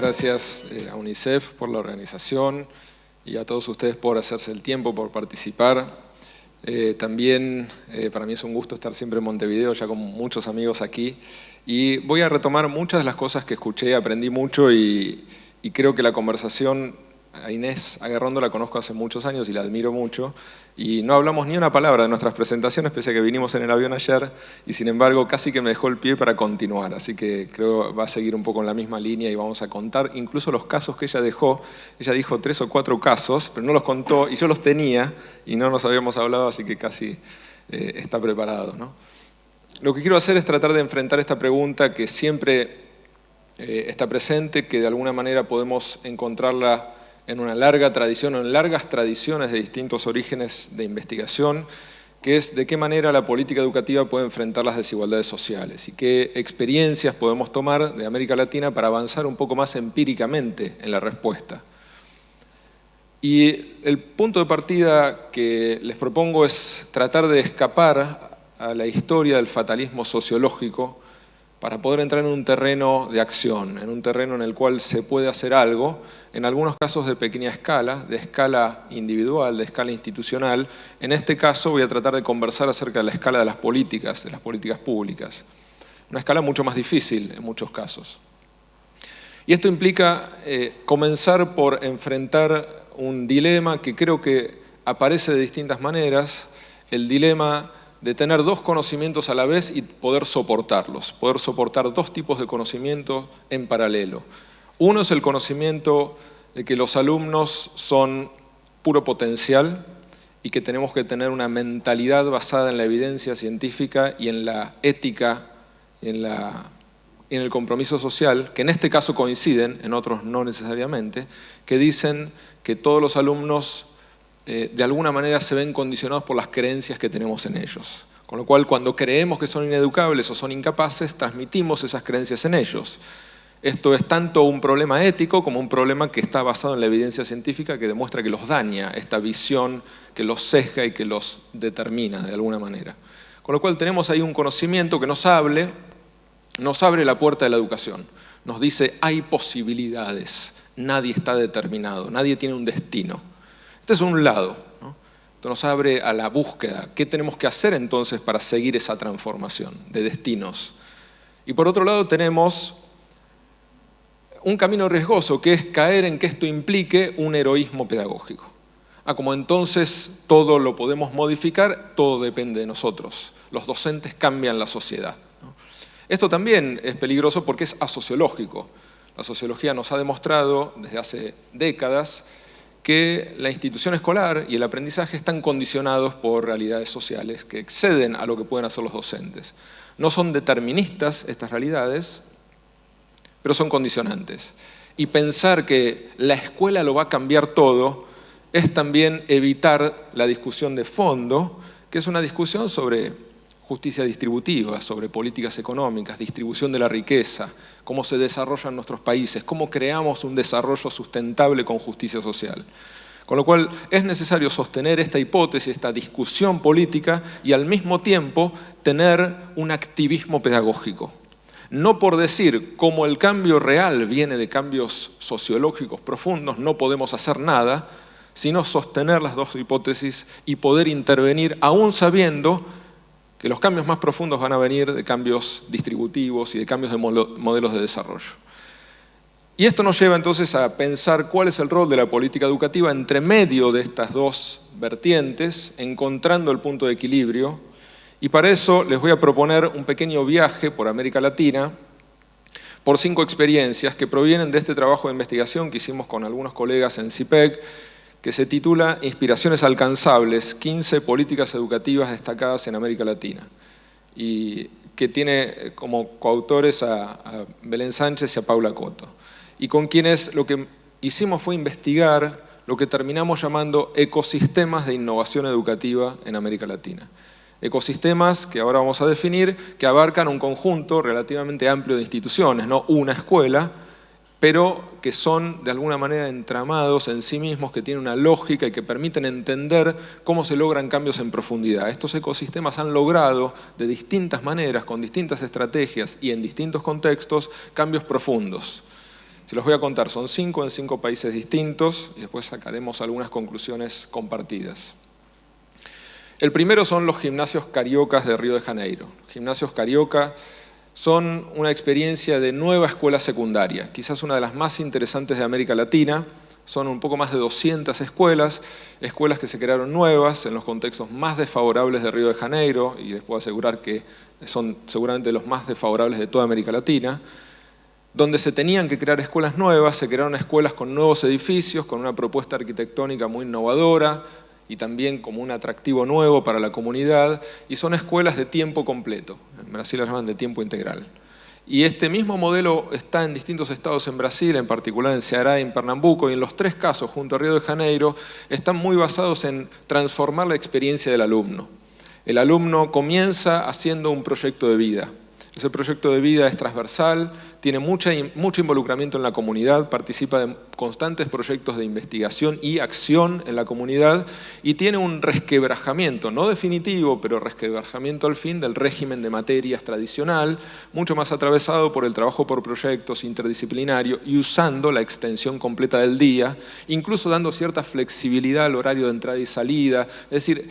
gracias a UNICEF por la organización y a todos ustedes por hacerse el tiempo, por participar. También para mí es un gusto estar siempre en Montevideo, ya con muchos amigos aquí. Y voy a retomar muchas de las cosas que escuché, aprendí mucho y creo que la conversación, a Inés Aguerrondo la conozco hace muchos años y la admiro mucho. Y no hablamos ni una palabra de nuestras presentaciones, pese a que vinimos en el avión ayer, y sin embargo casi que me dejó el pie para continuar. Así que creo que va a seguir un poco en la misma línea y vamos a contar incluso los casos que ella dejó. Ella dijo 3 o 4 casos, pero no los contó y yo los tenía y no nos habíamos hablado, así que casi está preparado, ¿no? Lo que quiero hacer es tratar de enfrentar esta pregunta que siempre está presente, que de alguna manera podemos encontrarla en una larga tradición o en largas tradiciones de distintos orígenes de investigación, que es de qué manera la política educativa puede enfrentar las desigualdades sociales y qué experiencias podemos tomar de América Latina para avanzar un poco más empíricamente en la respuesta. Y el punto de partida que les propongo es tratar de escapar a la historia del fatalismo sociológico para poder entrar en un terreno de acción, en un terreno en el cual se puede hacer algo, en algunos casos de pequeña escala, de escala individual, de escala institucional. En este caso voy a tratar de conversar acerca de la escala de las políticas públicas. Una escala mucho más difícil en muchos casos. Y esto implica comenzar por enfrentar un dilema que creo que aparece de distintas maneras, el dilema de tener 2 conocimientos a la vez y poder soportarlos, poder soportar 2 tipos de conocimiento en paralelo. Uno es el conocimiento de que los alumnos son puro potencial y que tenemos que tener una mentalidad basada en la evidencia científica y en la ética, en el compromiso social, que en este caso coinciden, en otros no necesariamente, que dicen que todos los alumnos de alguna manera se ven condicionados por las creencias que tenemos en ellos. Con lo cual, cuando creemos que son ineducables o son incapaces, transmitimos esas creencias en ellos. Esto es tanto un problema ético como un problema que está basado en la evidencia científica que demuestra que los daña, esta visión que los sesga y que los determina de alguna manera. Con lo cual tenemos ahí un conocimiento que nos abre la puerta de la educación. Nos dice, hay posibilidades, nadie está determinado, nadie tiene un destino. Este es un lado, ¿no? Esto nos abre a la búsqueda. ¿Qué tenemos que hacer entonces para seguir esa transformación de destinos? Y por otro lado tenemos un camino riesgoso, que es caer en que esto implique un heroísmo pedagógico. Como entonces todo lo podemos modificar, todo depende de nosotros. Los docentes cambian la sociedad, ¿no? Esto también es peligroso porque es asociológico. La sociología nos ha demostrado desde hace décadas que la institución escolar y el aprendizaje están condicionados por realidades sociales que exceden a lo que pueden hacer los docentes. No son deterministas estas realidades, pero son condicionantes. Y pensar que la escuela lo va a cambiar todo es también evitar la discusión de fondo, que es una discusión sobre justicia distributiva, sobre políticas económicas, distribución de la riqueza, cómo se desarrollan nuestros países, cómo creamos un desarrollo sustentable con justicia social. Con lo cual es necesario sostener esta hipótesis, esta discusión política y al mismo tiempo tener un activismo pedagógico. No por decir, como el cambio real viene de cambios sociológicos profundos, no podemos hacer nada, sino sostener las 2 hipótesis y poder intervenir aún sabiendo que los cambios más profundos van a venir de cambios distributivos y de cambios de modelos de desarrollo. Y esto nos lleva entonces a pensar cuál es el rol de la política educativa entre medio de estas 2 vertientes, encontrando el punto de equilibrio. Y para eso les voy a proponer un pequeño viaje por América Latina, por 5 experiencias que provienen de este trabajo de investigación que hicimos con algunos colegas en CIPEC, que se titula Inspiraciones alcanzables, 15 políticas educativas destacadas en América Latina, y que tiene como coautores a Belén Sánchez y a Paula Coto, y con quienes lo que hicimos fue investigar lo que terminamos llamando ecosistemas de innovación educativa en América Latina. Ecosistemas que ahora vamos a definir, que abarcan un conjunto relativamente amplio de instituciones, no una escuela, pero que son de alguna manera entramados en sí mismos, que tienen una lógica y que permiten entender cómo se logran cambios en profundidad. Estos ecosistemas han logrado de distintas maneras, con distintas estrategias y en distintos contextos, cambios profundos. Se los voy a contar, son 5 en 5 países distintos y después sacaremos algunas conclusiones compartidas. El primero son los gimnasios cariocas de Río de Janeiro. Los gimnasios carioca son una experiencia de nueva escuela secundaria, quizás una de las más interesantes de América Latina. Son un poco más de 200 escuelas que se crearon nuevas en los contextos más desfavorables de Río de Janeiro, y les puedo asegurar que son seguramente los más desfavorables de toda América Latina, donde se tenían que crear escuelas nuevas, se crearon escuelas con nuevos edificios, con una propuesta arquitectónica muy innovadora, y también como un atractivo nuevo para la comunidad, y son escuelas de tiempo completo. En Brasil las llaman de tiempo integral. Y este mismo modelo está en distintos estados en Brasil, en particular en Ceará y en Pernambuco, y en los 3 casos, junto a Río de Janeiro, están muy basados en transformar la experiencia del alumno. El alumno comienza haciendo un proyecto de vida. Ese proyecto de vida es transversal, tiene mucho involucramiento en la comunidad, participa de constantes proyectos de investigación y acción en la comunidad y tiene un resquebrajamiento, no definitivo, pero resquebrajamiento al fin del régimen de materias tradicional, mucho más atravesado por el trabajo por proyectos interdisciplinario y usando la extensión completa del día, incluso dando cierta flexibilidad al horario de entrada y salida, es decir,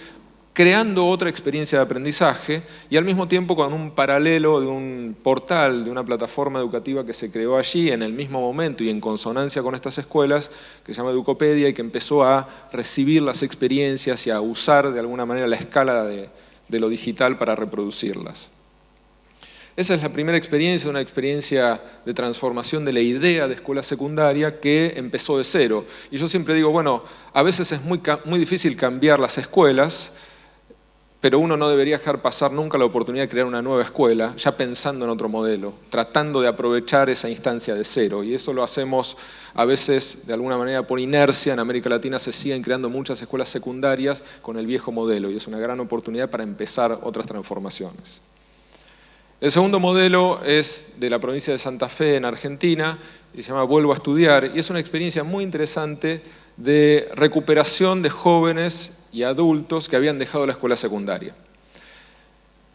creando otra experiencia de aprendizaje y al mismo tiempo con un paralelo de un portal, de una plataforma educativa que se creó allí en el mismo momento y en consonancia con estas escuelas, que se llama Educopedia y que empezó a recibir las experiencias y a usar de alguna manera la escala de lo digital para reproducirlas. Esa es la primera experiencia, una experiencia de transformación de la idea de escuela secundaria que empezó de cero. Y yo siempre digo, bueno, a veces es muy difícil cambiar las escuelas, pero uno no debería dejar pasar nunca la oportunidad de crear una nueva escuela, ya pensando en otro modelo, tratando de aprovechar esa instancia de cero. Y eso lo hacemos a veces, de alguna manera, por inercia. En América Latina se siguen creando muchas escuelas secundarias con el viejo modelo, y es una gran oportunidad para empezar otras transformaciones. El segundo modelo es de la provincia de Santa Fe, en Argentina, y se llama Vuelvo a Estudiar, y es una experiencia muy interesante de recuperación de jóvenes y adultos que habían dejado la escuela secundaria.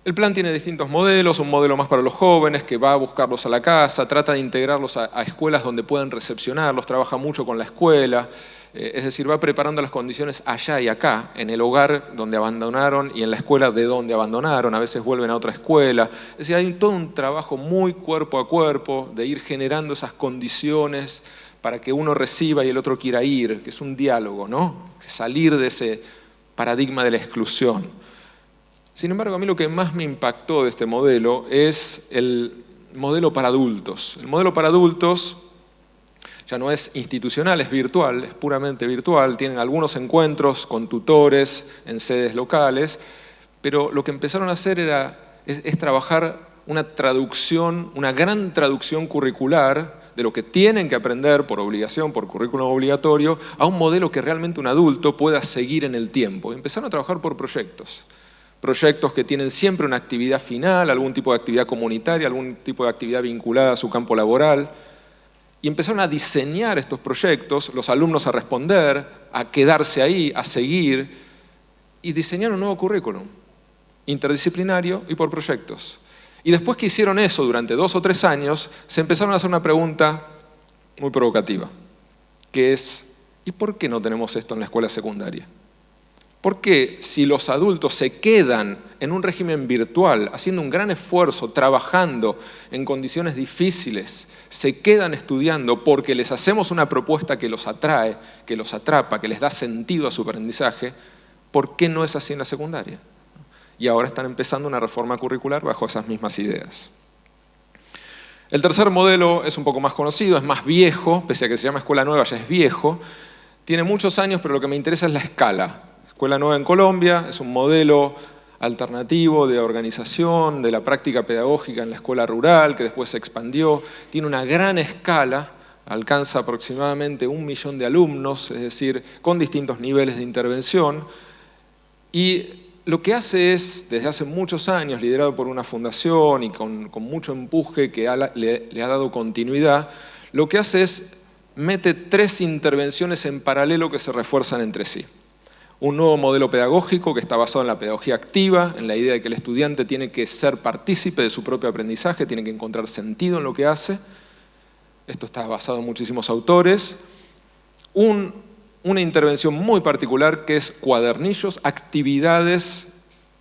El plan tiene distintos modelos, un modelo más para los jóvenes que va a buscarlos a la casa, trata de integrarlos a escuelas donde puedan recepcionarlos, trabaja mucho con la escuela, es decir, va preparando las condiciones allá y acá, en el hogar donde abandonaron y en la escuela de donde abandonaron, a veces vuelven a otra escuela. Es decir, hay todo un trabajo muy cuerpo a cuerpo de ir generando esas condiciones para que uno reciba y el otro quiera ir, que es un diálogo, ¿no? Salir de ese paradigma de la exclusión. Sin embargo, a mí lo que más me impactó de este modelo es el modelo para adultos. El modelo para adultos ya no es institucional, es virtual, es puramente virtual. Tienen algunos encuentros con tutores en sedes locales, pero lo que empezaron a hacer es trabajar una traducción, una gran traducción curricular de lo que tienen que aprender por obligación, por currículum obligatorio, a un modelo que realmente un adulto pueda seguir en el tiempo. Empezaron a trabajar por proyectos. Proyectos que tienen siempre una actividad final, algún tipo de actividad comunitaria, algún tipo de actividad vinculada a su campo laboral. Y empezaron a diseñar estos proyectos, los alumnos a responder, a quedarse ahí, a seguir, y diseñaron un nuevo currículum, interdisciplinario y por proyectos. Y después que hicieron eso durante 2 o 3 años, se empezaron a hacer una pregunta muy provocativa, que es, ¿y por qué no tenemos esto en la escuela secundaria? ¿Por qué si los adultos se quedan en un régimen virtual, haciendo un gran esfuerzo, trabajando en condiciones difíciles, se quedan estudiando porque les hacemos una propuesta que los atrae, que los atrapa, que les da sentido a su aprendizaje? ¿Por qué no es así en la secundaria? Y ahora están empezando una reforma curricular bajo esas mismas ideas. El tercer modelo es un poco más conocido, es más viejo, pese a que se llama Escuela Nueva, ya es viejo. Tiene muchos años, pero lo que me interesa es la escala. Escuela Nueva en Colombia es un modelo alternativo de organización, de la práctica pedagógica en la escuela rural, que después se expandió. Tiene una gran escala, alcanza aproximadamente 1 millón de alumnos, es decir, con distintos niveles de intervención. Y lo que hace es, desde hace muchos años, liderado por una fundación y con mucho empuje que le ha dado continuidad, lo que hace es mete 3 intervenciones en paralelo que se refuerzan entre sí. Un nuevo modelo pedagógico que está basado en la pedagogía activa, en la idea de que el estudiante tiene que ser partícipe de su propio aprendizaje, tiene que encontrar sentido en lo que hace. esto está basado en muchísimos autores, una intervención muy particular que es cuadernillos, actividades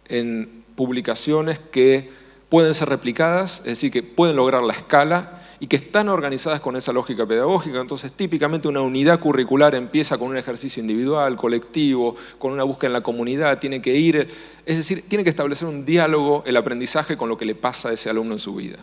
en publicaciones que pueden ser replicadas, es decir, que pueden lograr la escala y que están organizadas con esa lógica pedagógica. Entonces, típicamente una unidad curricular empieza con un ejercicio individual, colectivo, con una búsqueda en la comunidad, tiene que ir, es decir, tiene que establecer un diálogo, el aprendizaje con lo que le pasa a ese alumno en su vida.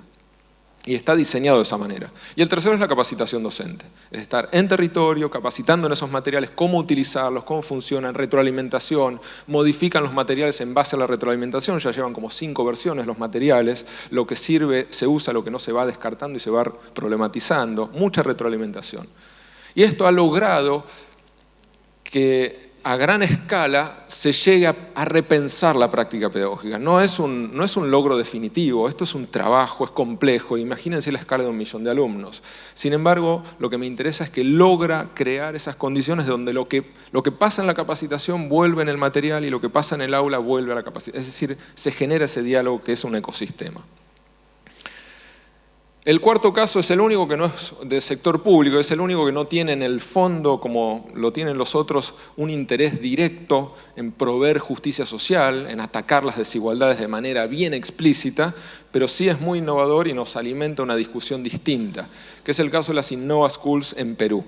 Y está diseñado de esa manera. Y el tercero es la capacitación docente. Es estar en territorio, capacitando en esos materiales, cómo utilizarlos, cómo funcionan, retroalimentación, modifican los materiales en base a la retroalimentación, ya llevan como 5 versiones los materiales, lo que sirve se usa, lo que no se va descartando y se va problematizando, mucha retroalimentación. Y esto ha logrado que a gran escala se llegue a repensar la práctica pedagógica. No es un logro definitivo, esto es un trabajo, es complejo. Imagínense la escala de 1 millón de alumnos. Sin embargo, lo que me interesa es que logra crear esas condiciones donde lo que pasa en la capacitación vuelve en el material y lo que pasa en el aula vuelve a la capacitación. Es decir, se genera ese diálogo que es un ecosistema. El cuarto caso es el único que no es del sector público, es el único que no tiene en el fondo, como lo tienen los otros, un interés directo en proveer justicia social, en atacar las desigualdades de manera bien explícita, pero sí es muy innovador y nos alimenta una discusión distinta, que es el caso de las Innova Schools en Perú.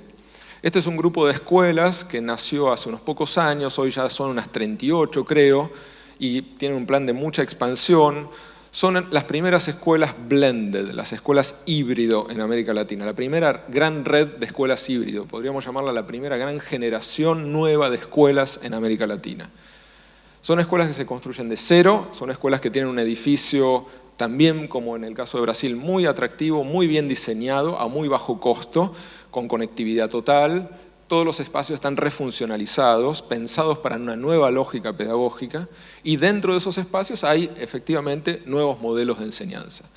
Este es un grupo de escuelas que nació hace unos pocos años, hoy ya son unas 38 creo, y tienen un plan de mucha expansión. Son las primeras escuelas blended, las escuelas híbrido en América Latina, la primera gran red de escuelas híbrido, podríamos llamarla la primera gran generación nueva de escuelas en América Latina. Son escuelas que se construyen de cero, son escuelas que tienen un edificio también, como en el caso de Brasil, muy atractivo, muy bien diseñado, a muy bajo costo, con conectividad total. Todos los espacios están refuncionalizados, pensados para una nueva lógica pedagógica, y dentro de esos espacios hay efectivamente nuevos modelos de enseñanza.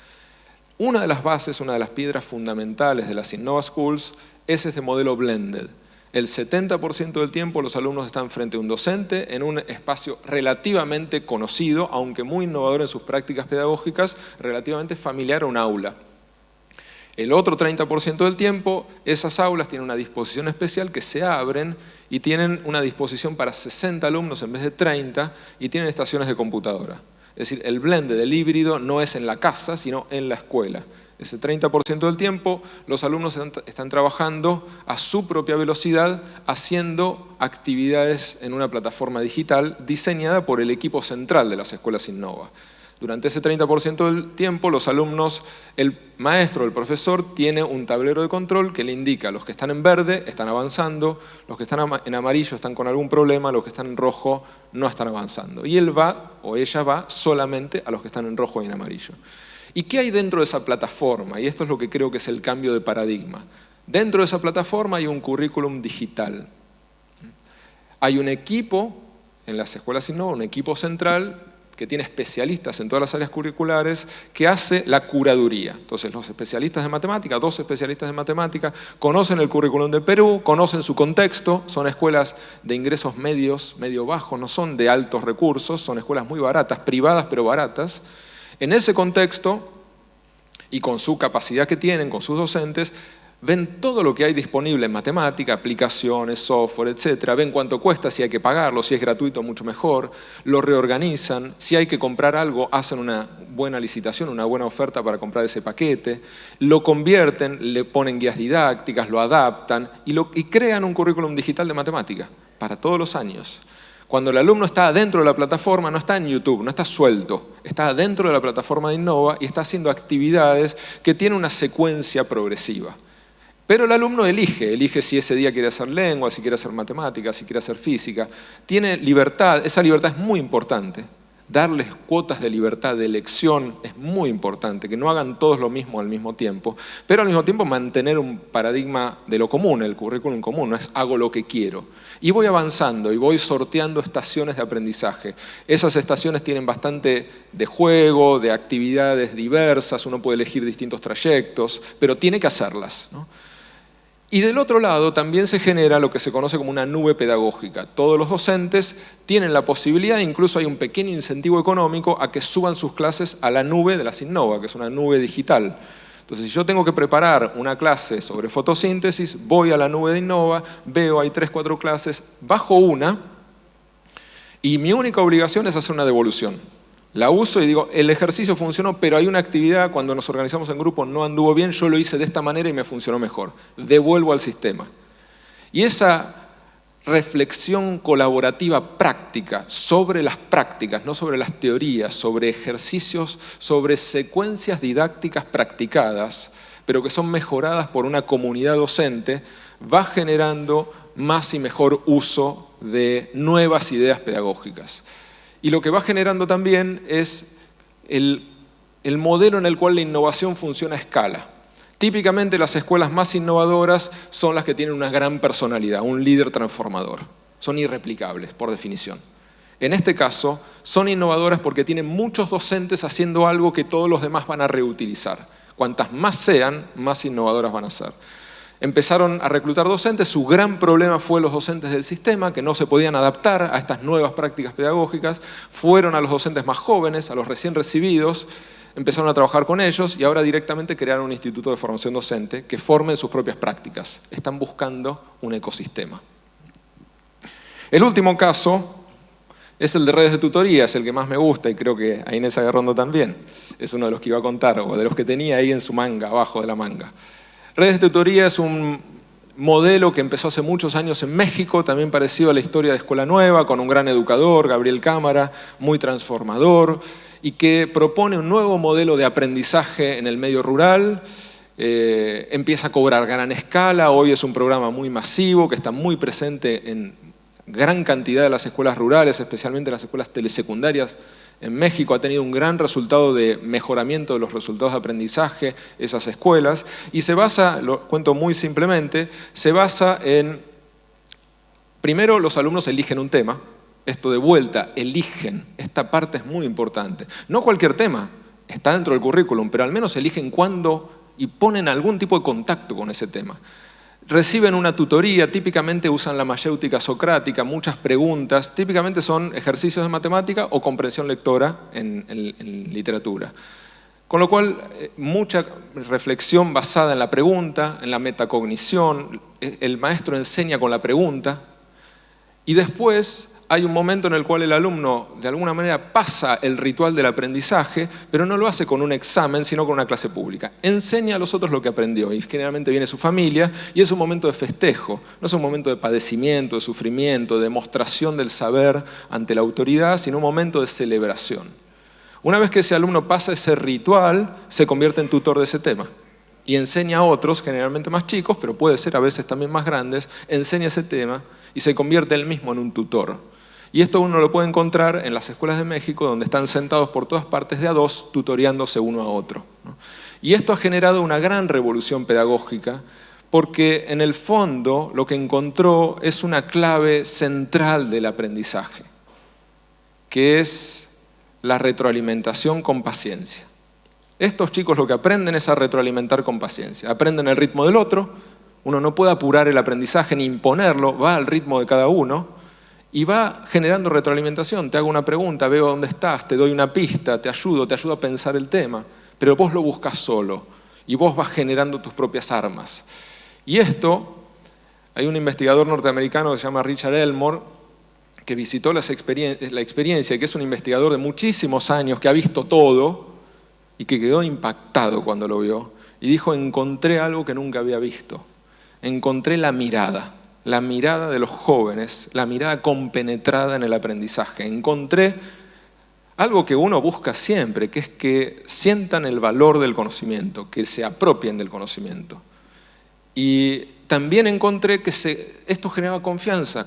Una de las bases, una de las piedras fundamentales de las Innova Schools es este modelo blended. El 70% del tiempo los alumnos están frente a un docente en un espacio relativamente conocido, aunque muy innovador en sus prácticas pedagógicas, relativamente familiar a un aula. El otro 30% del tiempo, esas aulas tienen una disposición especial que se abren y tienen una disposición para 60 alumnos en vez de 30 y tienen estaciones de computadora. Es decir, el blend del híbrido no es en la casa, sino en la escuela. Ese 30% del tiempo, los alumnos están trabajando a su propia velocidad, haciendo actividades en una plataforma digital diseñada por el equipo central de las escuelas Innova. Durante ese 30% del tiempo, los alumnos, el maestro, el profesor, tiene un tablero de control que le indica a los que están en verde están avanzando, los que están en amarillo están con algún problema, los que están en rojo no están avanzando. Y él va, o ella va, solamente a los que están en rojo y en amarillo. ¿Y qué hay dentro de esa plataforma? Y esto es lo que creo que es el cambio de paradigma. Dentro de esa plataforma hay un currículum digital. Hay un equipo, en las escuelas Innova, un equipo central, que tiene especialistas en todas las áreas curriculares, que hace la curaduría. Entonces los especialistas de matemática, 2 especialistas de matemática, conocen el currículum de Perú, conocen su contexto, son escuelas de ingresos medios, medio bajos, no son de altos recursos, son escuelas muy baratas, privadas pero baratas. En ese contexto, y con su capacidad que tienen, con sus docentes, ven todo lo que hay disponible en matemática, aplicaciones, software, etc. Ven cuánto cuesta, si hay que pagarlo, si es gratuito, mucho mejor. Lo reorganizan. Si hay que comprar algo, hacen una buena licitación, una buena oferta para comprar ese paquete. Lo convierten, le ponen guías didácticas, lo adaptan y crean un currículum digital de matemática para todos los años. Cuando el alumno está dentro de la plataforma, no está en YouTube, no está suelto, está dentro de la plataforma de Innova y está haciendo actividades que tienen una secuencia progresiva. Pero el alumno elige si ese día quiere hacer lengua, si quiere hacer matemáticas, si quiere hacer física. Tiene libertad, esa libertad es muy importante. Darles cuotas de libertad, de elección, es muy importante, que no hagan todos lo mismo al mismo tiempo, pero al mismo tiempo mantener un paradigma de lo común, el currículum común, no es hago lo que quiero. Y voy avanzando y voy sorteando estaciones de aprendizaje. Esas estaciones tienen bastante de juego, de actividades diversas, uno puede elegir distintos trayectos, pero tiene que hacerlas, ¿no? Y del otro lado también se genera lo que se conoce como una nube pedagógica. Todos los docentes tienen la posibilidad, incluso hay un pequeño incentivo económico, a que suban sus clases a la nube de las Innova, que es una nube digital. Entonces, si yo tengo que preparar una clase sobre fotosíntesis, voy a la nube de Innova, veo, hay 3, 4 clases, bajo una, y mi única obligación es hacer una devolución. La uso y digo, el ejercicio funcionó, pero hay una actividad, cuando nos organizamos en grupo, no anduvo bien, yo lo hice de esta manera y me funcionó mejor. Devuelvo al sistema. Y esa reflexión colaborativa práctica sobre las prácticas, no sobre las teorías, sobre ejercicios, sobre secuencias didácticas practicadas, pero que son mejoradas por una comunidad docente, va generando más y mejor uso de nuevas ideas pedagógicas. Y lo que va generando también es el modelo en el cual la innovación funciona a escala. Típicamente las escuelas más innovadoras son las que tienen una gran personalidad, un líder transformador. Son irreplicables, por definición. En este caso, son innovadoras porque tienen muchos docentes haciendo algo que todos los demás van a reutilizar. Cuantas más sean, más innovadoras van a ser. Empezaron a reclutar docentes, su gran problema fue los docentes del sistema, que no se podían adaptar a estas nuevas prácticas pedagógicas. Fueron a los docentes más jóvenes, a los recién recibidos, empezaron a trabajar con ellos y ahora directamente crearon un instituto de formación docente que formen sus propias prácticas. Están buscando un ecosistema. El último caso es el de redes de tutoría, es el que más me gusta y creo que a Inés Agarrondo también. Es uno de los que iba a contar, o de los que tenía ahí en su manga, abajo de la manga. Redes de tutoría es un modelo que empezó hace muchos años en México, también parecido a la historia de Escuela Nueva, con un gran educador, Gabriel Cámara, muy transformador, y que propone un nuevo modelo de aprendizaje en el medio rural. Empieza a cobrar gran escala, hoy es un programa muy masivo, que está muy presente en gran cantidad de las escuelas rurales, especialmente las escuelas telesecundarias. En México ha tenido un gran resultado de mejoramiento de los resultados de aprendizaje, esas escuelas, y se basa, lo cuento muy simplemente, se basa en, primero los alumnos eligen un tema, esto de vuelta, eligen, esta parte es muy importante. No cualquier tema está dentro del currículum, pero al menos eligen cuándo y ponen algún tipo de contacto con ese tema. Reciben una tutoría, típicamente usan la mayéutica socrática, muchas preguntas, típicamente son ejercicios de matemática o comprensión lectora en literatura. Con lo cual, mucha reflexión basada en la pregunta, en la metacognición, el maestro enseña con la pregunta y después hay un momento en el cual el alumno de alguna manera pasa el ritual del aprendizaje, pero no lo hace con un examen, sino con una clase pública. Enseña a los otros lo que aprendió y generalmente viene su familia y es un momento de festejo, no es un momento de padecimiento, de sufrimiento, de demostración del saber ante la autoridad, sino un momento de celebración. Una vez que ese alumno pasa ese ritual, se convierte en tutor de ese tema y enseña a otros, generalmente más chicos, pero puede ser a veces también más grandes, enseña ese tema y se convierte él mismo en un tutor. Y esto uno lo puede encontrar en las escuelas de México, donde están sentados por todas partes de a dos, tutoreándose uno a otro. Y esto ha generado una gran revolución pedagógica, porque en el fondo lo que encontró es una clave central del aprendizaje, que es la retroalimentación con paciencia. Estos chicos lo que aprenden es a retroalimentar con paciencia. Aprenden el ritmo del otro, uno no puede apurar el aprendizaje ni imponerlo, va al ritmo de cada uno, y va generando retroalimentación. Te hago una pregunta, veo dónde estás, te doy una pista, te ayudo a pensar el tema, pero vos lo buscas solo y vos vas generando tus propias armas. Y esto, hay un investigador norteamericano que se llama Richard Elmore, que visitó la experiencia, que es un investigador de muchísimos años, que ha visto todo y que quedó impactado cuando lo vio. Y dijo, encontré algo que nunca había visto. Encontré la mirada de los jóvenes, la mirada compenetrada en el aprendizaje. Encontré algo que uno busca siempre, que es que sientan el valor del conocimiento, que se apropien del conocimiento. Y también encontré que esto generaba confianza,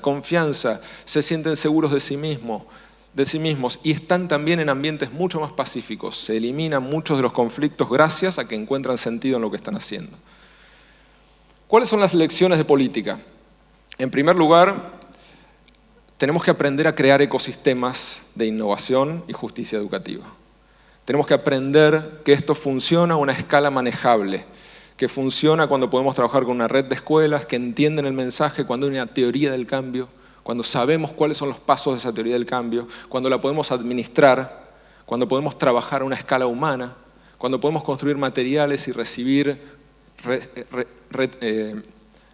se sienten seguros de sí mismos y están también en ambientes mucho más pacíficos. Se eliminan muchos de los conflictos gracias a que encuentran sentido en lo que están haciendo. ¿Cuáles son las lecciones de política? En primer lugar, tenemos que aprender a crear ecosistemas de innovación y justicia educativa. Tenemos que aprender que esto funciona a una escala manejable, que funciona cuando podemos trabajar con una red de escuelas que entienden el mensaje, cuando hay una teoría del cambio, cuando sabemos cuáles son los pasos de esa teoría del cambio, cuando la podemos administrar, cuando podemos trabajar a una escala humana, cuando podemos construir materiales y recibir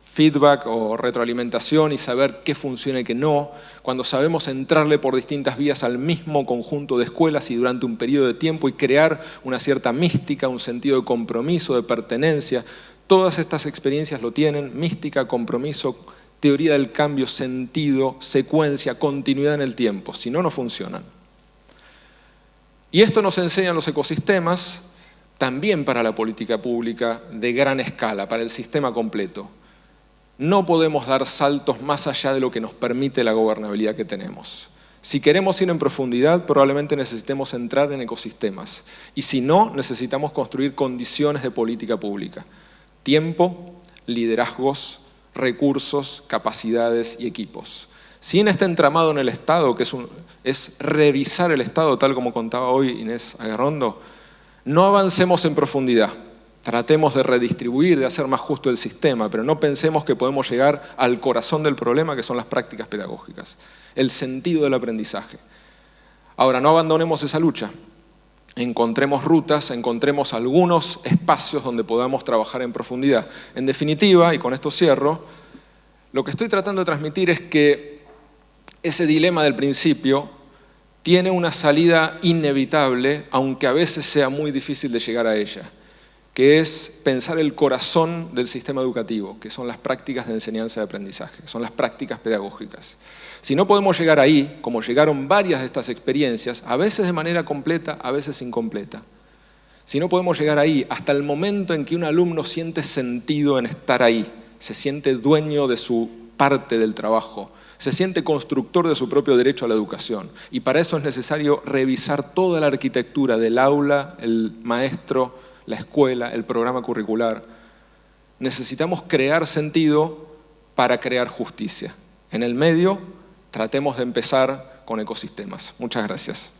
feedback o retroalimentación y saber qué funciona y qué no, cuando sabemos entrarle por distintas vías al mismo conjunto de escuelas y durante un periodo de tiempo y crear una cierta mística, un sentido de compromiso, de pertenencia. Todas estas experiencias lo tienen: mística, compromiso, teoría del cambio, sentido, secuencia, continuidad en el tiempo. Si no, no funcionan. Y esto nos enseñan los ecosistemas también para la política pública de gran escala, para el sistema completo. No podemos dar saltos más allá de lo que nos permite la gobernabilidad que tenemos. Si queremos ir en profundidad, probablemente necesitemos entrar en ecosistemas. Y si no, necesitamos construir condiciones de política pública: tiempo, liderazgos, recursos, capacidades y equipos. Sin este entramado en el Estado, que es revisar el Estado, tal como contaba hoy Inés Agarrondo, no avancemos en profundidad. Tratemos de redistribuir, de hacer más justo el sistema, pero no pensemos que podemos llegar al corazón del problema, que son las prácticas pedagógicas, el sentido del aprendizaje. Ahora, no abandonemos esa lucha. Encontremos rutas, encontremos algunos espacios donde podamos trabajar en profundidad. En definitiva, y con esto cierro, lo que estoy tratando de transmitir es que ese dilema del principio tiene una salida inevitable, aunque a veces sea muy difícil de llegar a ella, que es pensar el corazón del sistema educativo, que son las prácticas de enseñanza y aprendizaje, que son las prácticas pedagógicas. Si no podemos llegar ahí, como llegaron varias de estas experiencias, a veces de manera completa, a veces incompleta, si no podemos llegar ahí hasta el momento en que un alumno siente sentido en estar ahí, se siente dueño de su parte del trabajo, se siente constructor de su propio derecho a la educación, y para eso es necesario revisar toda la arquitectura del aula, el maestro, la escuela, el programa curricular. Necesitamos crear sentido para crear justicia. En el medio, tratemos de empezar con ecosistemas. Muchas gracias.